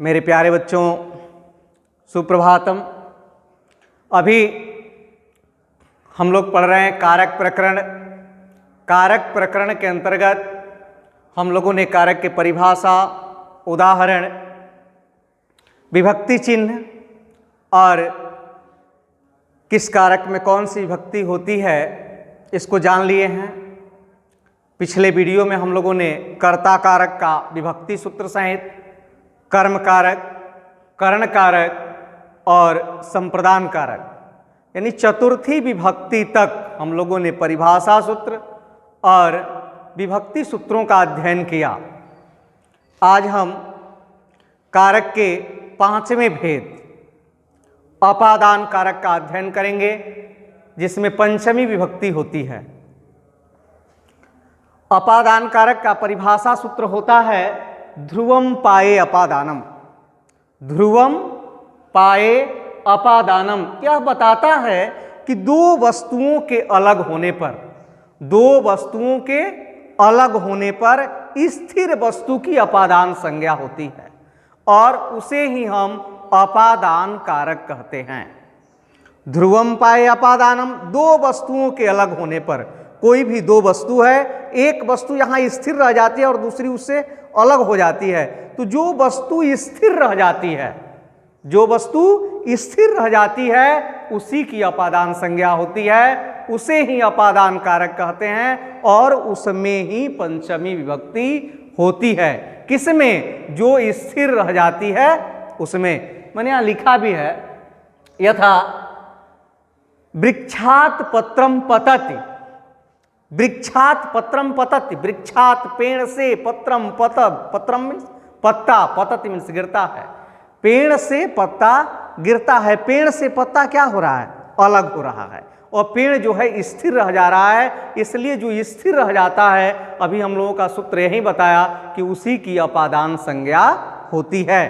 मेरे प्यारे बच्चों, सुप्रभातम। अभी हम लोग पढ़ रहे हैं कारक प्रकरण। कारक प्रकरण के अंतर्गत हम लोगों ने कारक की परिभाषा, उदाहरण, विभक्ति चिन्ह और किस कारक में कौन सी विभक्ति होती है इसको जान लिए हैं। पिछले वीडियो में हम लोगों ने कर्ता कारक का विभक्ति सूत्र सहित कर्म कारक, कर्ण कारक और संप्रदान कारक यानी चतुर्थी विभक्ति तक हम लोगों ने परिभाषा सूत्र और विभक्ति सूत्रों का अध्ययन किया। आज हम कारक के पांचवें भेद अपादान कारक का अध्ययन करेंगे, जिसमें पंचमी विभक्ति होती है। अपादान कारक का परिभाषा सूत्र होता है ध्रुवम पाए अपादानम। ध्रुवम पाए अपादानम यह बताता है कि दो वस्तुओं के अलग होने पर स्थिर वस्तु की अपादान संज्ञा होती है और उसे ही हम अपादान कारक कहते हैं। ध्रुवम पाए अपादानम, दो वस्तुओं के अलग होने पर, कोई भी दो वस्तु है, एक वस्तु यहां स्थिर रह जाती है और दूसरी उससे अलग हो जाती है, तो जो वस्तु स्थिर रह जाती है उसी की अपादान संज्ञा होती है, उसे ही अपादान कारक कहते हैं और उसमें ही पंचमी विभक्ति होती है। किसमें? जो स्थिर रह जाती है उसमें। मैंने यहां लिखा भी है, यथा वृक्षात पत्रम पतति। वृक्षात पत्रम पतति, वृक्षात पेड़ से, पत्रम पतत, पत्रम मीन्स पत्ता, पतति मीन्स गिरता है। पेड़ से पत्ता गिरता है। पेड़ से पत्ता क्या हो रहा है? अलग हो रहा है। और पेड़ जो है स्थिर रह जा रहा है, इसलिए जो स्थिर रह जाता है, अभी हम लोगों का सूत्र यही बताया कि उसी की अपादान संज्ञा होती है।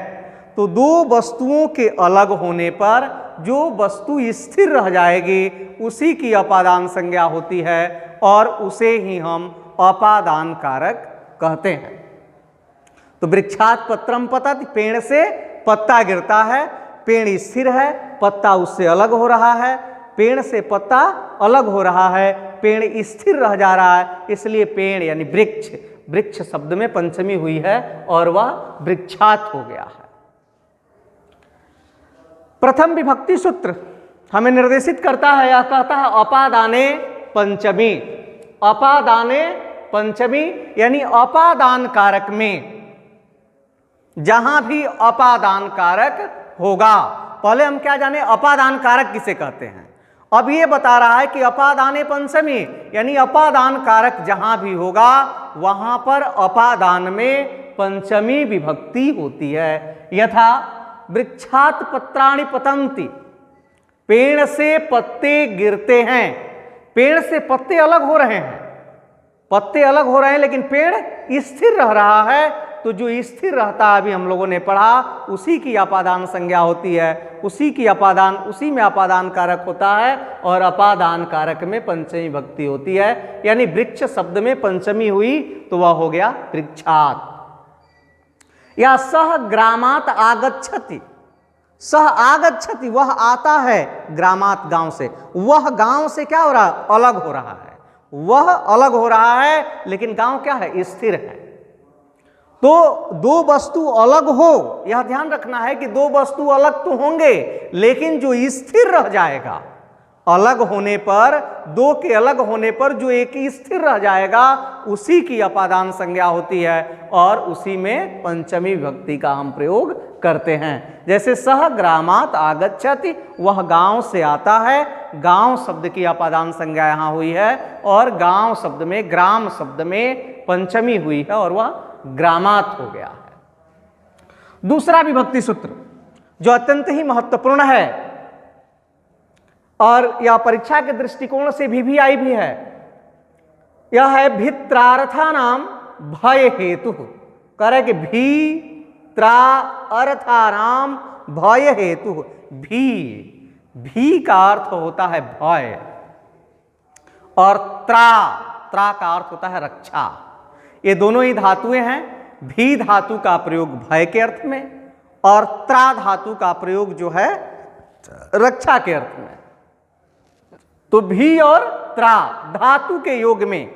तो दो वस्तुओं के अलग होने पर जो वस्तु स्थिर रह जाएगी उसी की अपादान संज्ञा होती है और उसे ही हम अपादान कारक कहते हैं। तो वृक्षात पत्रम पतति, पेड़ से पत्ता गिरता है, पेड़ स्थिर है, पत्ता उससे अलग हो रहा है, पेड़ से पत्ता अलग हो रहा है, पेड़ स्थिर रह जा रहा है, इसलिए पेड़ यानी वृक्ष, वृक्ष शब्द में पंचमी हुई है और वह वृक्षात हो गया है। प्रथम विभक्ति सूत्र हमें निर्देशित करता है, यह कहता है अपादाने पंचमी। अपादाने पंचमी यानी अपादान कारक में जहां भी अपादान कारक होगा। पहले हम क्या जाने अपादान कारक किसे कहते हैं। अब ये बता रहा है कि अपादाने पंचमी यानी अपादान कारक जहां भी होगा वहां पर अपादान में पंचमी विभक्ति होती है। यथा वृक्षात पत्राणि पतन्ति, पेड़ से पत्ते गिरते हैं। पेड़ से पत्ते अलग हो रहे हैं, पत्ते अलग हो रहे हैं, लेकिन पेड़ स्थिर रह रहा है। तो जो स्थिर रहता है, अभी हम लोगों ने पढ़ा, उसी की अपादान संज्ञा होती है, उसी में अपादान कारक होता है और अपादान कारक में पंचमी विभक्ति होती है। यानी वृक्ष शब्द में पंचमी हुई तो वह हो गया वृक्षात। या सह ग्रामात आगच्छति, सह आगच्छति वह आता है, ग्रामात गांव से, वह गांव से क्या हो रहा है? अलग हो रहा है। वह अलग हो रहा है लेकिन गांव क्या है? स्थिर है। तो दो वस्तु अलग हो, यह ध्यान रखना है कि दो वस्तु अलग तो होंगे लेकिन जो स्थिर रह जाएगा, अलग होने पर, दो के अलग होने पर जो एक स्थिर रह जाएगा उसी की अपादान संज्ञा होती है और उसी में पंचमी विभक्ति का हम प्रयोग करते हैं। जैसे सह ग्रामात आगच्छति, वह गांव से आता है, गांव शब्द की अपादान संज्ञा यहां हुई है और गांव शब्द में, ग्राम शब्द में पंचमी हुई है और वह ग्रामात हो गया है। दूसरा विभक्ति सूत्र जो अत्यंत ही महत्वपूर्ण है और यह परीक्षा के दृष्टिकोण से भी आई भी है, यह है भित्रार्थानाम भय हेतु। कह रहे कि भित्रा अर्थानाम भय हेतु। भी का अर्थ होता है भय और त्रा का अर्थ होता है रक्षा। ये दोनों ही धातुएं हैं। भी धातु का प्रयोग भय के अर्थ में और त्रा धातु का प्रयोग जो है रक्षा के अर्थ में। तो भी और त्रा धातु के योग में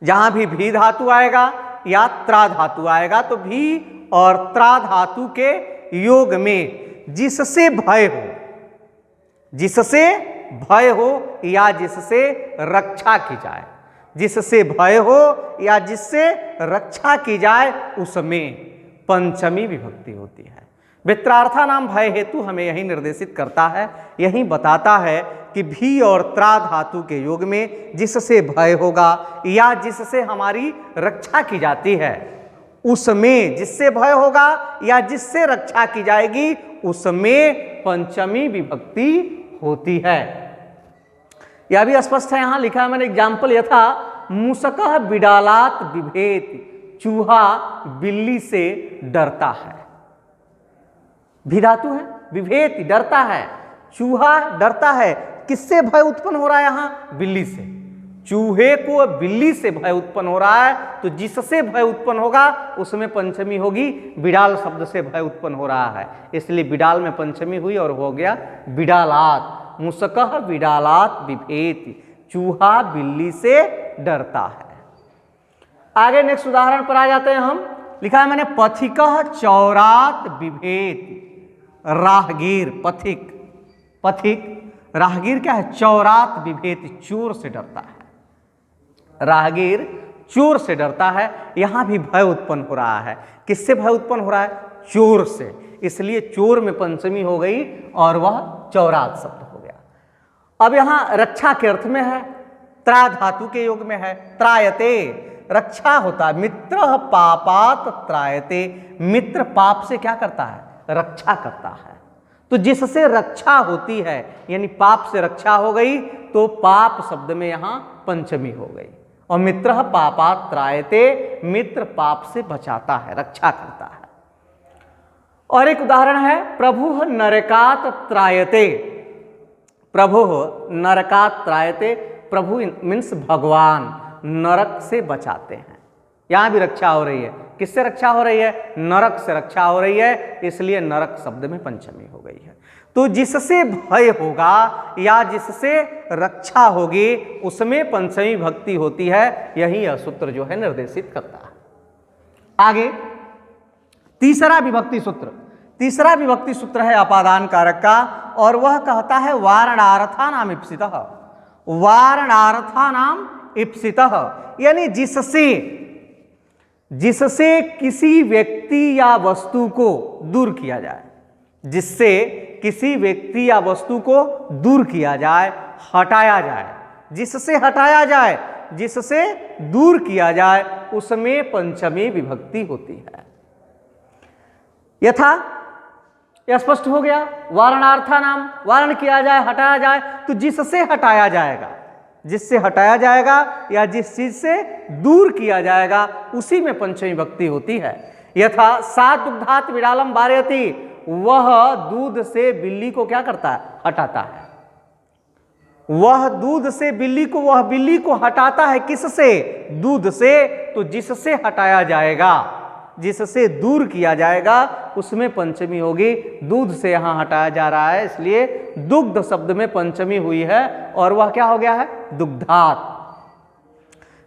जहां भी धातु आएगा या त्रा धातु आएगा तो भी और त्रा धातु के योग में जिससे भय हो, जिससे भय हो या जिससे रक्षा की जाए, जिससे भय हो या जिससे रक्षा की जाए उसमें पंचमी विभक्ति होती है। वित्रार्था नाम भय हेतु हमें यही निर्देशित करता है, यही बताता है कि भी और त्रा धातु के योग में जिससे भय होगा या जिससे हमारी रक्षा की जाती है उसमें, जिससे भय होगा या जिससे रक्षा की जाएगी उसमें पंचमी विभक्ति होती है। यह भी स्पष्ट है, यहां लिखा है मैंने एग्जाम्पल यथा मूषकः बिडालात बिभेति, चूहा बिल्ली से डरता है। भी धातु है, विभेति डरता है, चूहा डरता है। किससे भय उत्पन्न हो रहा है यहां? बिल्ली से। चूहे को बिल्ली से भय उत्पन्न हो रहा है तो जिससे भय उत्पन्न होगा उसमें पंचमी होगी। बिडाल शब्द से भय उत्पन्न हो रहा है इसलिए बिडाल में पंचमी हुई और हो गया बिडालात। मूषकः बिडालात बिभेति, चूहा बिल्ली से डरता है। आगे नेक्स्ट उदाहरण पर आ जाते हैं हम। लिखा है मैंने पथिकः चौरात बिभेति, राहगीर पथिक, पथिक राहगीर क्या है? चौरात बिभेति, चोर से डरता है। राहगीर चोर से डरता है। यहां भी भय उत्पन्न हो रहा है। किससे भय उत्पन्न हो रहा है? चोर से, इसलिए चोर में पंचमी हो गई और वह चौरात शब्द हो गया। अब यहां रक्षा के अर्थ में है, त्रा धातु के योग में है। त्रायते रक्षा होता है, मित्र पापात त्रायते, मित्र पाप से क्या करता है? रक्षा करता है। तो जिससे रक्षा होती है यानी पाप से रक्षा हो गई तो पाप शब्द में यहां पंचमी हो गई। और मित्र पापात त्रायते, मित्र पाप से बचाता है, रक्षा करता है। और एक उदाहरण है प्रभु नरकात त्रायते, प्रभु नरकात त्रायते, प्रभु मीन्स भगवान नरक से बचाते हैं। यहां भी रक्षा हो रही है। किससे रक्षा हो रही है? नरक से रक्षा हो रही है, इसलिए नरक शब्द में पंचमी हो गई है। तो जिससे भय होगा या जिससे रक्षा होगी उसमें पंचमी भक्ति होती है। यही यह सूत्र जो है निर्देशित करता है। आगे तीसरा विभक्ति सूत्र, तीसरा विभक्ति सूत्र है अपादान कारक का और वह कहता है वारणार्था नाम इप्सितः, वारणार्था नाम इप्सितः यानी जिससे, जिससे किसी व्यक्ति या वस्तु को दूर किया जाए, जिससे किसी व्यक्ति या वस्तु को दूर किया जाए, हटाया जाए, जिससे हटाया जाए, जिससे दूर किया जाए उसमें पंचमी विभक्ति होती है। यथा यह स्पष्ट हो गया, वारणार्था नाम, वारण किया जाए, हटाया जाए, तो जिससे हटाया जाएगा, जिससे हटाया जाएगा या जिस चीज से दूर किया जाएगा उसी में पंचमी विभक्ति होती है। यथा सा दुग्धात विडालम वारयति, वह दूध से बिल्ली को क्या करता है? हटाता है। वह दूध से बिल्ली को, वह बिल्ली को हटाता है। किससे? दूध से। तो जिससे हटाया जाएगा, जिससे दूर किया जाएगा उसमें पंचमी होगी। दूध से यहां हटाया जा रहा है इसलिए दुग्ध शब्द में पंचमी हुई है और वह क्या हो गया है? दुग्धात।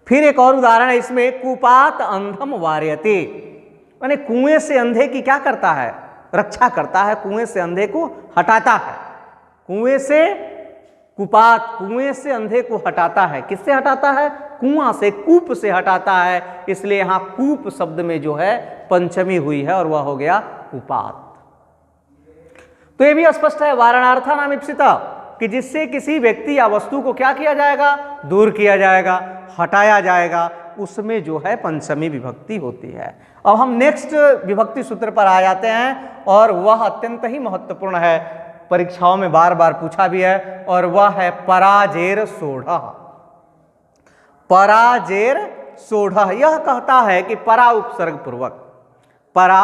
फिर एक और उदाहरण है इसमें, कूपात अंधम वार्यते, माने कुएं से अंधे की क्या करता है? रक्षा करता है, कुएं से अंधे को हटाता है। कुएं से, कुपात कुएं से अंधे को हटाता है। किससे हटाता है? कुआं से, कूप से हटाता है, इसलिए यहां कूप शब्द में जो है पंचमी हुई है और वह हो गया कुपात। तो यह भी स्पष्ट है वारणार्था नाम इप्सिता कि जिससे किसी व्यक्ति या वस्तु को क्या किया जाएगा? दूर किया जाएगा, हटाया जाएगा, उसमें जो है पंचमी विभक्ति होती है। अब हम नेक्स्ट विभक्ति सूत्र पर आ जाते हैं और वह अत्यंत ही महत्वपूर्ण है, परीक्षाओं में बार बार पूछा भी है और वह है पराजेर सोढ़। पराजेर सोढ़ यह कहता है कि परा उपसर्ग पूर्वक, परा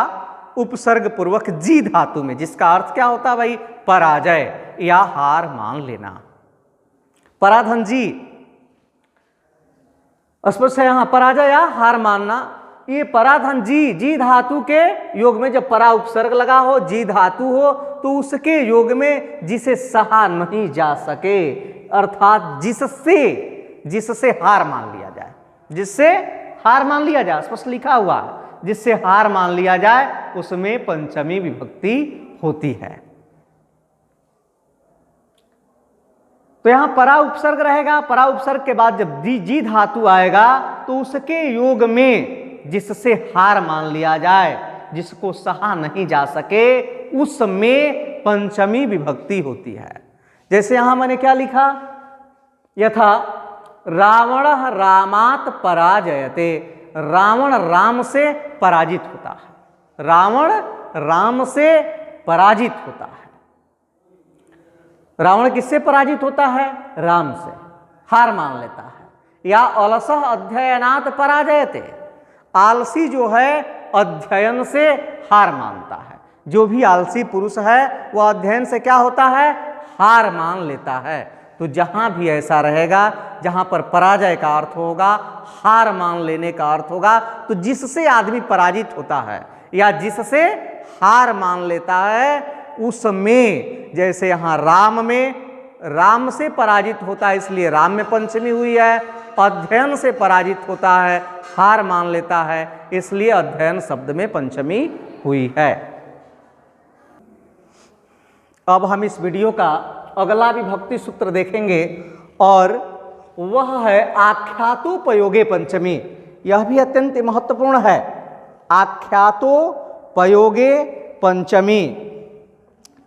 उपसर्ग पूर्वक जी धातु में, जिसका अर्थ क्या होता है भाई? पराजय या हार मान लेना। पराधन जी स्पष्ट है, यहां पराजय या हार मानना ये पराधन जी धातु के योग में जब परा उपसर्ग लगा हो, जी धातु हो, तो उसके योग में जिसे सहा नहीं जा सके, अर्थात जिससे हार मान लिया जाए, जिससे हार मान लिया जाए, स्पष्ट लिखा हुआ है, जिससे हार मान लिया जाए उसमें पंचमी विभक्ति होती है। तो यहां परा उपसर्ग रहेगा, परा उपसर्ग के बाद जब जी धातु आएगा तो उसके योग में जिससे हार मान लिया जाए, जिसको सहा नहीं जा सके, उसमें पंचमी विभक्ति होती है। जैसे यहां मैंने क्या लिखा, यथा रावण रामात पराजयते, रावण राम से पराजित होता है, रावण राम से पराजित होता है। रावण किससे पराजित होता है? राम से, हार मान लेता है। या अलसः अध्ययनात् पराजयते, आलसी जो है अध्ययन से हार मानता है। जो भी आलसी पुरुष है वह अध्ययन से क्या होता है? हार मान लेता है। तो जहां भी ऐसा रहेगा, जहां पर पराजय का अर्थ होगा, हार मान लेने का अर्थ होगा, तो जिससे आदमी पराजित होता है या जिससे हार मान लेता है उसमें, जैसे यहां राम में, राम से पराजित होता है इसलिए राम में पंचमी हुई है, अध्ययन से पराजित होता है, हार मान लेता है, इसलिए अध्ययन शब्द में पंचमी हुई है। अब हम इस वीडियो का अगला विभक्ति सूत्र देखेंगे और वह है आख्यातोपयोगे पंचमी। यह भी अत्यंत महत्वपूर्ण है। आख्यातोपयोगे पंचमी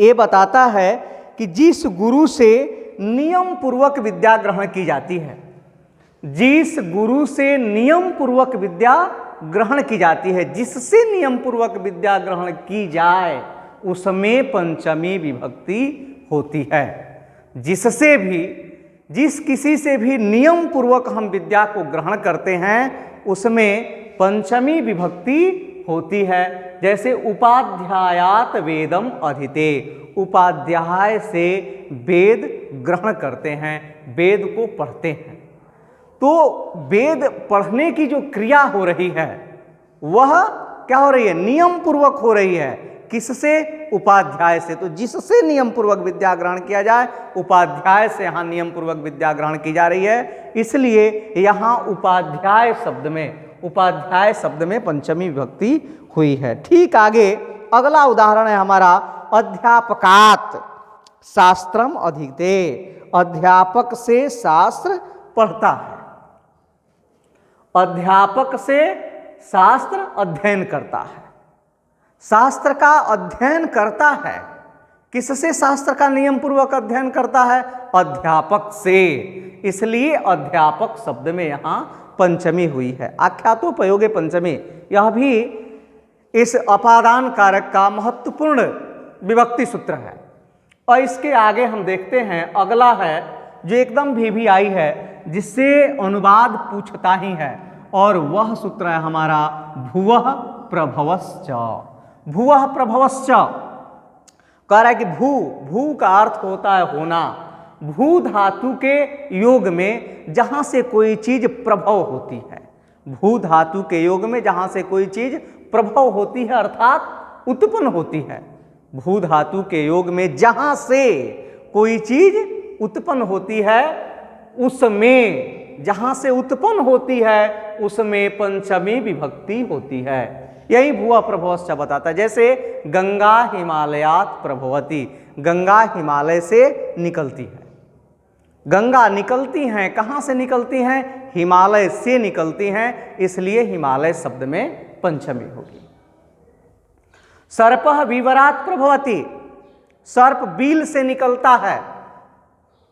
ये बताता है कि जिस गुरु से नियम पूर्वक विद्या ग्रहण की जाती है, जिस गुरु से नियम पूर्वक विद्या ग्रहण की जाती है, जिससे नियम पूर्वक विद्या ग्रहण की जाए उसमें पंचमी विभक्ति होती है। जिससे भी, जिस किसी से भी नियम पूर्वक हम विद्या को ग्रहण करते हैं उसमें पंचमी विभक्ति होती है। जैसे उपाध्यायात वेदम अधिते, उपाध्याय से वेद ग्रहण करते हैं, वेद को पढ़ते हैं। तो वेद पढ़ने की जो क्रिया हो रही है वह क्या हो रही है? नियम पूर्वक हो रही है। किससे? उपाध्याय से। तो जिससे नियम पूर्वक विद्या ग्रहण किया जाए, उपाध्याय से यहां नियम पूर्वक विद्या ग्रहण की जा रही है, इसलिए यहां उपाध्याय शब्द में पंचमी विभक्ति हुई है। ठीक आगे अगला उदाहरण है हमारा अध्यापकात शास्त्रम अधिते, अध्यापक से शास्त्र पढ़ता है, अध्यापक से शास्त्र अध्ययन करता है, शास्त्र का अध्ययन करता है। किससे शास्त्र का नियम पूर्वक अध्ययन करता है? अध्यापक से, इसलिए अध्यापक शब्द में यहां पंचमी हुई है। आख्यातोपयोगे पंचमी, यह भी इस अपादान कारक का महत्वपूर्ण विभक्ति सूत्र है। और इसके आगे हम देखते हैं अगला है जो एकदम भी आई है, जिससे अनुवाद पूछता ही है, और वह सूत्र है हमारा भुवः प्रभवश्च। भुवः प्रभवश्च कह रहा है कि भू का अर्थ होता है होना। भू धातु के योग में जहां से कोई चीज प्रभव होती है, भू धातु के योग में जहां से कोई चीज प्रभव होती है अर्थात उत्पन्न होती है, भू धातु के योग में जहां से कोई चीज उत्पन्न होती है उसमें, जहां से उत्पन्न होती है उसमें पंचमी विभक्ति होती है। यही भुवः प्रभवश्च बताता है। जैसे गंगा हिमालयात् प्रभवती, गंगा हिमालय से निकलती है। गंगा निकलती हैं, कहां से निकलती हैं? हिमालय से निकलती हैं, इसलिए हिमालय शब्द में पंचमी होगी। सर्पः विवरात् प्रभवति, सर्प बील से निकलता है,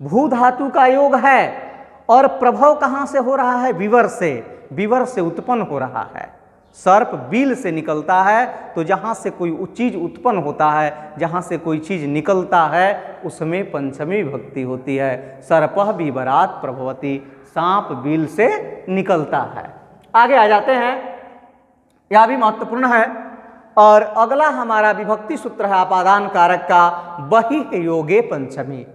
भू धातु का योग है, और प्रभव कहां से हो रहा है? विवर से, विवर से उत्पन्न हो रहा है। सर्प बील से निकलता है, तो जहां से कोई चीज उत्पन्न होता है, जहां से कोई चीज निकलता है उसमें पंचमी विभक्ति होती है। सर्पः विवरात् प्रभवति, सांप बील से निकलता है। आगे आ जाते हैं, यह भी महत्वपूर्ण है। और अगला हमारा विभक्ति सूत्र है अपादान कारक का बहिः योगे पंचमी।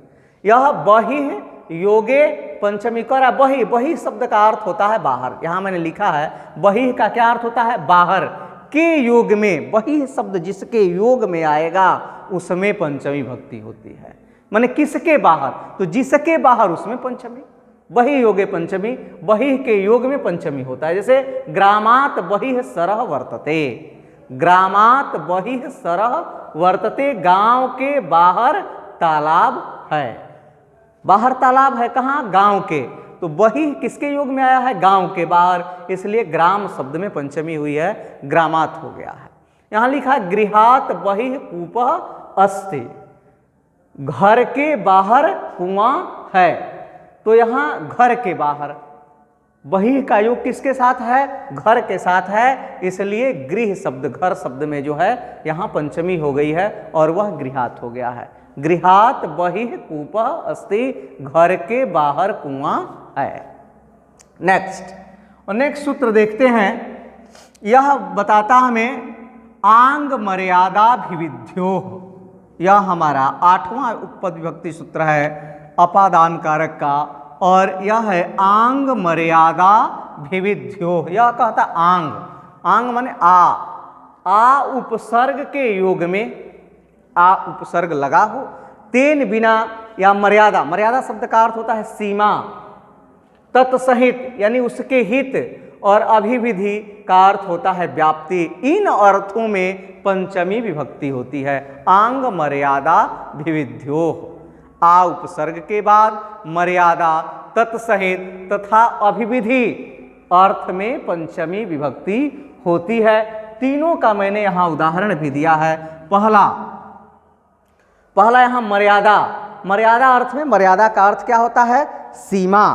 यह बहिः योगे पंचमी कर रहा। बही, बही शब्द का अर्थ होता है बाहर। यहां मैंने लिखा है बही का क्या अर्थ होता है? बाहर के योग में। बही शब्द जिसके योग में आएगा उसमें पंचमी भक्ति होती है। माने किसके बाहर? तो जिसके बाहर उसमें पंचमी। बही योगे पंचमी, बही के योग में पंचमी होता है। जैसे ग्रामात बहिः सरः वर्तते, ग्रामात बहिः सरः वर्तते, गांव के बाहर तालाब है। बाहर तालाब है कहाँ? गांव के। तो बही किसके योग में आया है? गांव के बाहर, इसलिए ग्राम शब्द में पंचमी हुई है, ग्रामात हो गया है। यहां लिखा है गृहात बहिः कूपः अस्ति, घर के बाहर कुआं है। तो यहां घर के बाहर, बही का योग किसके साथ है? घर के साथ है, इसलिए गृह शब्द, घर शब्द में जो है यहां पंचमी हो गई है और वह गृहात हो गया है। गृहात बहिः कूपः अस्ति, घर के बाहर कुआं है। नेक्स्ट, और नेक्स्ट सूत्र देखते हैं। यह बताता हमें आंग मर्यादाभिविध्यो, यह हमारा 8वां उपपद विभक्ति सूत्र है अपादान कारक का, और यह है आंग मर्यादाभिविध्यो। यह कहता आंग, आंग माने आ उपसर्ग के योग में, आ उपसर्ग लगा हो, तेन बिना, या मर्यादा, मर्यादा शब्द का अर्थ होता है सीमा, तत्सहित यानी उसके हित, और अभिविधि का अर्थ होता है व्याप्ति। इन अर्थों में पंचमी विभक्ति होती है। आंग मर्यादा विविध्यो, आ उपसर्ग के बाद मर्यादा, तत्सहित तथा अभिविधि अर्थ में पंचमी विभक्ति होती है। तीनों का मैंने यहां उदाहरण भी दिया है। पहला यहां मर्यादा, मर्यादा अर्थ में, मर्यादा का अर्थ क्या होता है? सीमा।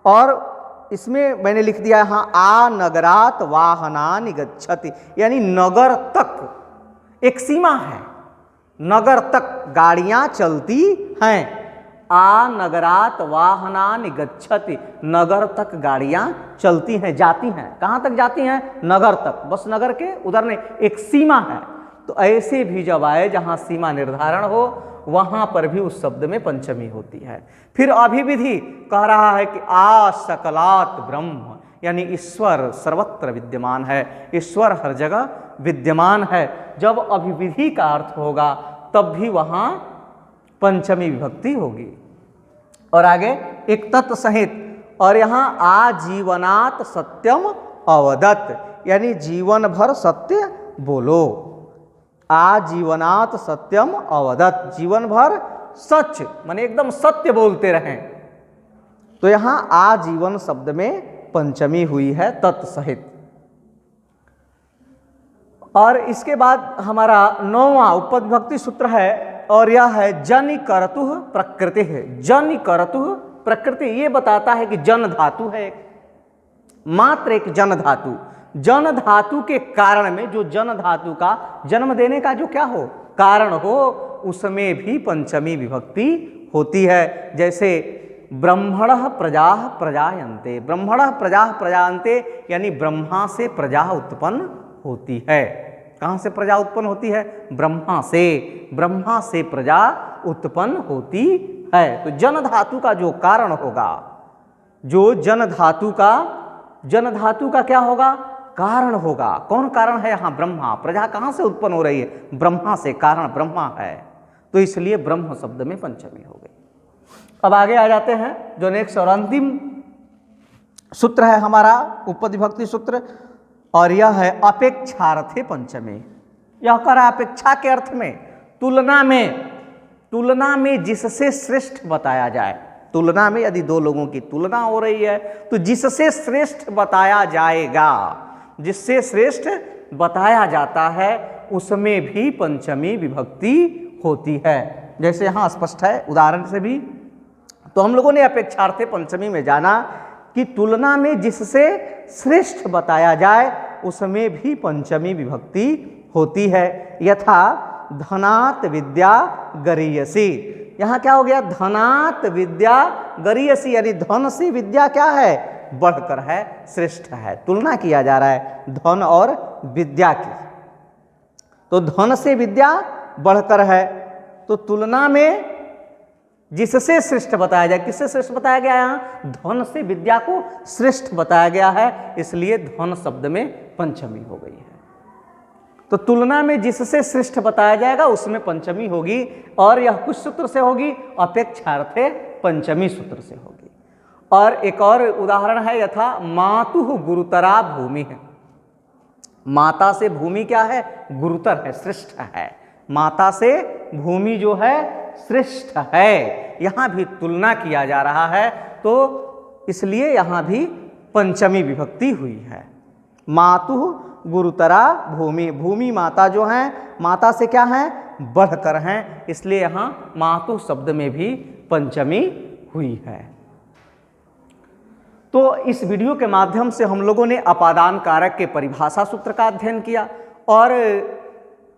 और इसमें मैंने लिख दिया यहां आ नगरात वाहनानि गच्छति, यानी नगर तक एक सीमा है, नगर तक गाड़ियां चलती हैं। आ नगरात वाहनानि गच्छति, नगर तक गाड़ियां चलती हैं, जाती हैं। कहां तक जाती हैं? नगर तक, बस नगर के उधर नहीं, एक सीमा है। तो ऐसे भी जब आए जहां सीमा निर्धारण हो, वहां पर भी उस शब्द में पंचमी होती है। फिर अभिविधि कह रहा है कि आ सकलात ब्रह्म, यानी ईश्वर सर्वत्र विद्यमान है, ईश्वर हर जगह विद्यमान है। जब अभिविधि का अर्थ होगा तब भी वहां पंचमी विभक्ति होगी। और आगे एक तत्सहित, और यहां आजीवनात् सत्यम अवदत्, यानी जीवन भर सत्य बोलो। आजीवनात् सत्यम अवदत्, जीवन भर सच माने एकदम सत्य बोलते रहें। तो यहां आजीवन शब्द में पंचमी हुई है तत्सहित। और इसके बाद हमारा 9वां उपपद विभक्ति सूत्र है, और यह है जनि कर्तुः प्रकृति है। जनि कर्तुः प्रकृति, ये बताता है कि जन धातु है, मात्र एक जन धातु। जन धातु के कारण में, जो जन धातु का जन्म देने का जो क्या हो, कारण हो, उसमें भी पंचमी विभक्ति होती है। जैसे ब्रह्मणः प्रजाः प्रजायन्ते, ब्रह्मणः प्रजाः प्रजायन्ते, यानी ब्रह्मा से प्रजा उत्पन्न होती है। कहाँ से प्रजा उत्पन्न होती है? ब्रह्मा से, ब्रह्मा से प्रजा उत्पन्न होती है। तो जन धातु का जो कारण होगा, जो जन धातु का क्या होगा? कारण होगा। कौन कारण है यहाँ? ब्रह्मा। प्रजा कहाँ से उत्पन्न हो रही है? ब्रह्मा से, कारण ब्रह्मा है, तो इसलिए ब्रह्म शब्द में पंचमी हो गई। अब आगे आ जाते हैं जो नेक्स्ट और अंतिम सूत्र है हमारा उपपद विभक्ति सूत्र, और यह है अपेक्षार्थे पंचमी। यह कह रहा है अपेक्षा के अर्थ में, तुलना में जिससे श्रेष्ठ बताया जाए। तुलना में यदि दो लोगों की तुलना हो रही है तो जिससे श्रेष्ठ बताया जाएगा, जिससे श्रेष्ठ बताया जाता है, उसमें भी पंचमी विभक्ति होती है। जैसे यहाँ स्पष्ट है उदाहरण से भी। तो हम लोगों ने अपेक्षार्थे पंचमी में जाना कि तुलना में जिससे श्रेष्ठ बताया जाए उसमें भी पंचमी विभक्ति होती है। यथा धनात् विद्या गरीयसी, यहाँ क्या हो गया? धनात् विद्या गरीयसी, यानी धन से विद्या क्या है? बढ़कर है, श्रेष्ठ है। तुलना किया जा रहा है धन और विद्या की। तो धन से विद्या बढ़कर है, तो तुलना में जिससे श्रेष्ठ बताया जाए। किससे श्रेष्ठ बताया गया है? यहाँ ध्वन से विद्या को श्रेष्ठ बताया गया है, इसलिए ध्वन शब्द में पंचमी हो गई है। तो तुलना में जिससे श्रेष्ठ बताया जाएगा उसमें पंचमी होगी, और यह कुछ सूत्र से होगी? अपेक्षार्थे पंचमी सूत्र से होगी। और एक और उदाहरण है, यथा मातुः गुरुतरा भूमि है। माता से भूमि क्या है? गुरुतर है, श्रेष्ठ है। माता से भूमि जो है श्रेष्ठ है। यहाँ भी तुलना किया जा रहा है, तो इसलिए यहाँ भी पंचमी विभक्ति हुई है। मातुः गुरुतरा भूमि, भूमि माता जो है माता से क्या है? बढ़कर हैं, इसलिए यहाँ मातुः शब्द में भी पंचमी हुई है। तो इस वीडियो के माध्यम से हम लोगों ने अपादान कारक के परिभाषा सूत्र का अध्ययन किया, और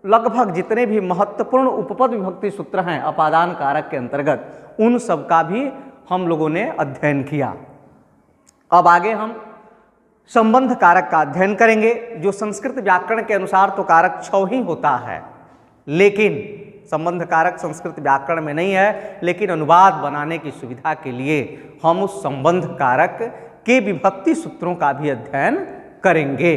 लगभग जितने भी महत्वपूर्ण उपपद विभक्ति सूत्र हैं अपादान कारक के अंतर्गत, उन सब का भी हम लोगों ने अध्ययन किया। अब आगे हम संबंध कारक का अध्ययन करेंगे, जो संस्कृत व्याकरण के अनुसार तो कारक 6 ही होता है, लेकिन संबंध कारक संस्कृत व्याकरण में नहीं है, लेकिन अनुवाद बनाने की सुविधा के लिए हम उस संबंध कारक के विभक्ति सूत्रों का भी अध्ययन करेंगे।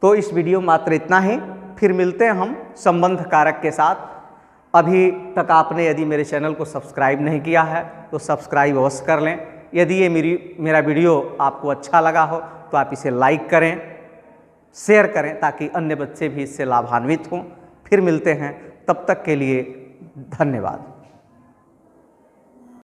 तो इस वीडियो में मात्र इतना ही, फिर मिलते हैं हम संबंध कारक के साथ। अभी तक आपने यदि मेरे चैनल को सब्सक्राइब नहीं किया है तो सब्सक्राइब अवश्य कर लें। यदि ये मेरा वीडियो आपको अच्छा लगा हो तो आप इसे लाइक करें, शेयर करें, ताकि अन्य बच्चे भी इससे लाभान्वित हों। फिर मिलते हैं, तब तक के लिए धन्यवाद।